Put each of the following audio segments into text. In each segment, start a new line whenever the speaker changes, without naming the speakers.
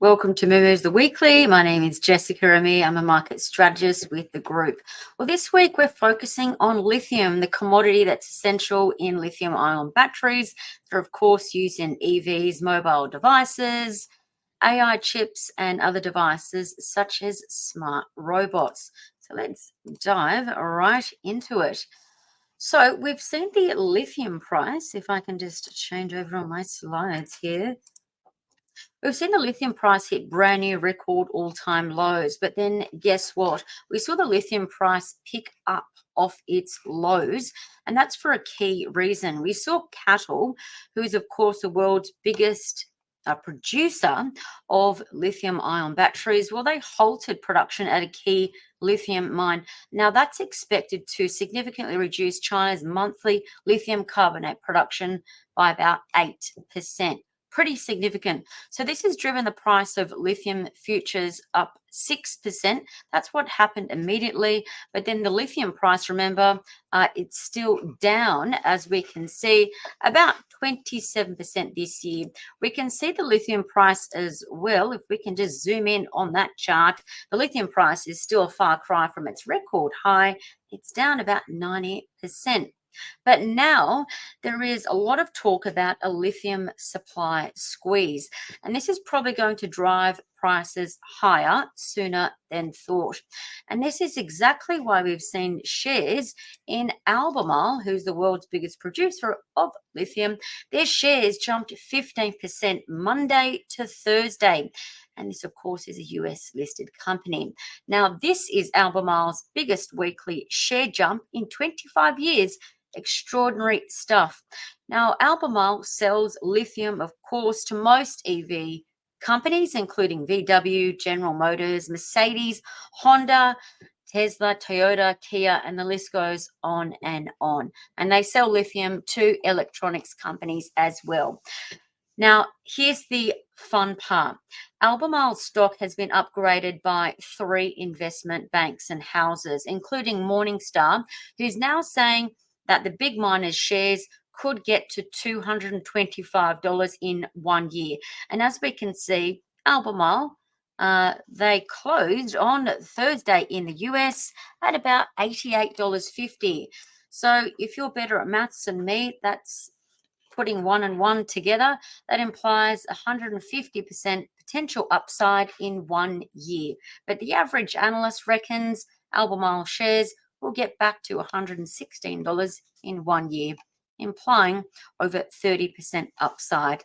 Welcome to Moo's The Weekly. My name is Jessica Remy. I'm a market strategist with the group. Well, this week we're focusing on lithium, the commodity that's essential in lithium-ion batteries. They're, of course, used in EVs, mobile devices, AI chips, and other devices such as smart robots. So let's dive right into it. So we've seen the lithium price. If I can just change over on my slides here. We've seen the lithium price hit brand new record all-time lows, but then guess what? We saw the lithium price pick up off its lows, and that's for a key reason. We saw Cattle, who is of course the world's biggest producer of lithium-ion batteries. Well, they halted production at a key lithium mine. Now, that's expected to significantly reduce China's monthly lithium carbonate production by about 8%. Pretty significant. So this has driven the price of lithium futures up 6%. That's what happened immediately. But then the lithium price, remember, it's still down, as we can see, about 27% this year. We can see the lithium price as well. If we can just zoom in on that chart, the lithium price is still a far cry from its record high. It's down about 90%. But now there is a lot of talk about a lithium supply squeeze, and this is probably going to drive prices higher sooner than thought. And this is exactly why we've seen shares in Albemarle, who's the world's biggest producer of lithium. Their shares jumped 15% Monday to Thursday. And this, of course, is a US listed company. Now, this is Albemarle's biggest weekly share jump in 25 years. Extraordinary stuff. Now, Albemarle sells lithium, of course, to most EV companies, including VW, General Motors, Mercedes, Honda, Tesla, Toyota, Kia, and the list goes on and on. And they sell lithium to electronics companies as well. Now, here's the fun part. Albemarle stock has been upgraded by 3 investment banks and houses, including Morningstar, who's now saying that the big miners' shares could get to $225 in 1 year. And as we can see, Albemarle, they closed on Thursday in the US at about $88.50. So if you're better at maths than me, that's putting 1 and 1 together. That implies 150% potential upside in 1 year. But the average analyst reckons Albemarle shares will get back to $116 in 1 year, implying over 30% upside.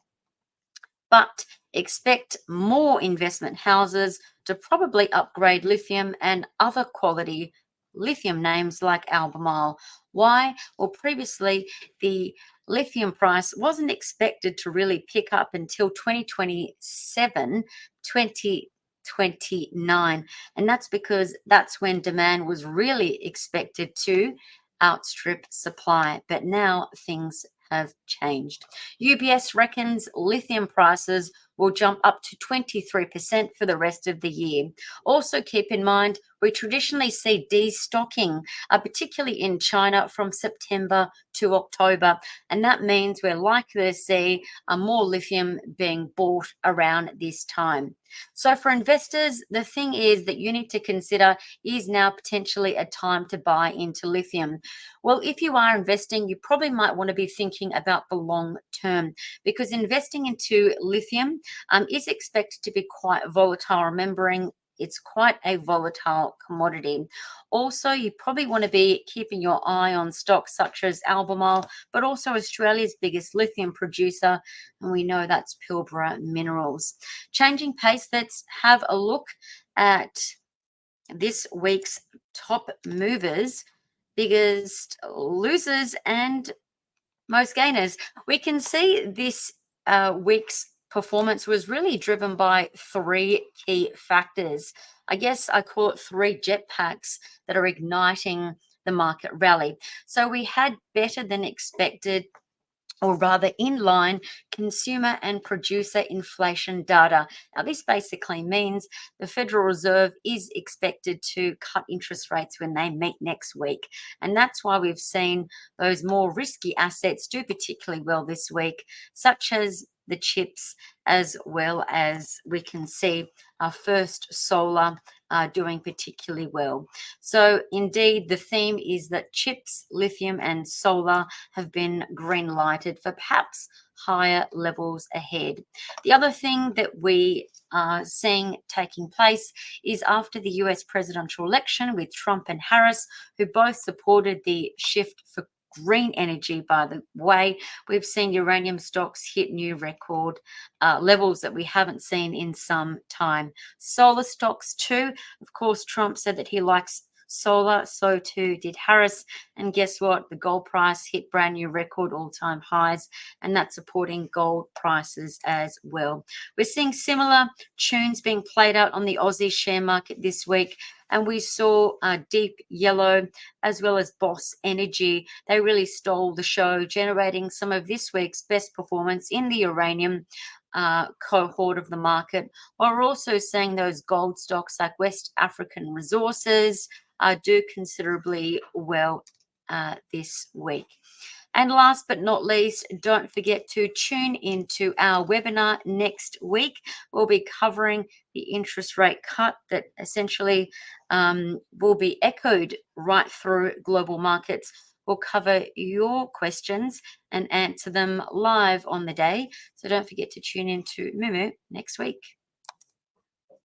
But expect more investment houses to probably upgrade lithium and other quality lithium names like Albemarle. Why? Well, previously the lithium price wasn't expected to really pick up until 2027, 2029. And that's because that's when demand was really expected to outstrip supply. But now things have changed. UBS reckons lithium prices will jump up to 23% for the rest of the year. Also keep in mind, we traditionally see destocking, particularly in China from September to October, and that means we're likely to see more lithium being bought around this time. So for investors, the thing is that you need to consider, is now potentially a time to buy into lithium? Well, if you are investing, you probably might want to be thinking about the long term, because investing into lithium is expected to be quite volatile, remembering it's quite a volatile commodity. Also, you probably want to be keeping your eye on stocks such as Albemarle, but also Australia's biggest lithium producer, and we know that's Pilbara Minerals. Changing pace, let's have a look at this week's top movers, biggest losers, and most gainers. We can see this week's performance was really driven by 3 key factors. I guess I call it 3 jetpacks that are igniting the market rally. So we had better than expected, or rather in line, consumer and producer inflation data. Now, this basically means the Federal Reserve is expected to cut interest rates when they meet next week. And that's why we've seen those more risky assets do particularly well this week, such as the chips, as well as we can see our first solar doing particularly well. So indeed, the theme is that chips, lithium, and solar have been green lighted for perhaps higher levels ahead. The other thing that we are seeing taking place is after the US presidential election with Trump and Harris, who both supported the shift for green energy. By the way, we've seen uranium stocks hit new record levels that we haven't seen in some time. Solar stocks too. Of course, Trump said that he likes solar, so too did Harris. And guess what? The gold price hit brand new record all-time highs, and that's supporting gold prices as well. We're seeing similar tunes being played out on the Aussie share market this week. And we saw Deep Yellow as well as Boss Energy. They really stole the show, generating some of this week's best performance in the uranium cohort of the market. While we're also seeing those gold stocks like West African Resources do considerably well this week. And last but not least, don't forget to tune into our webinar next week. We'll be covering the interest rate cut that essentially will be echoed right through global markets. We'll cover your questions and answer them live on the day. So don't forget to tune into Mumu next week.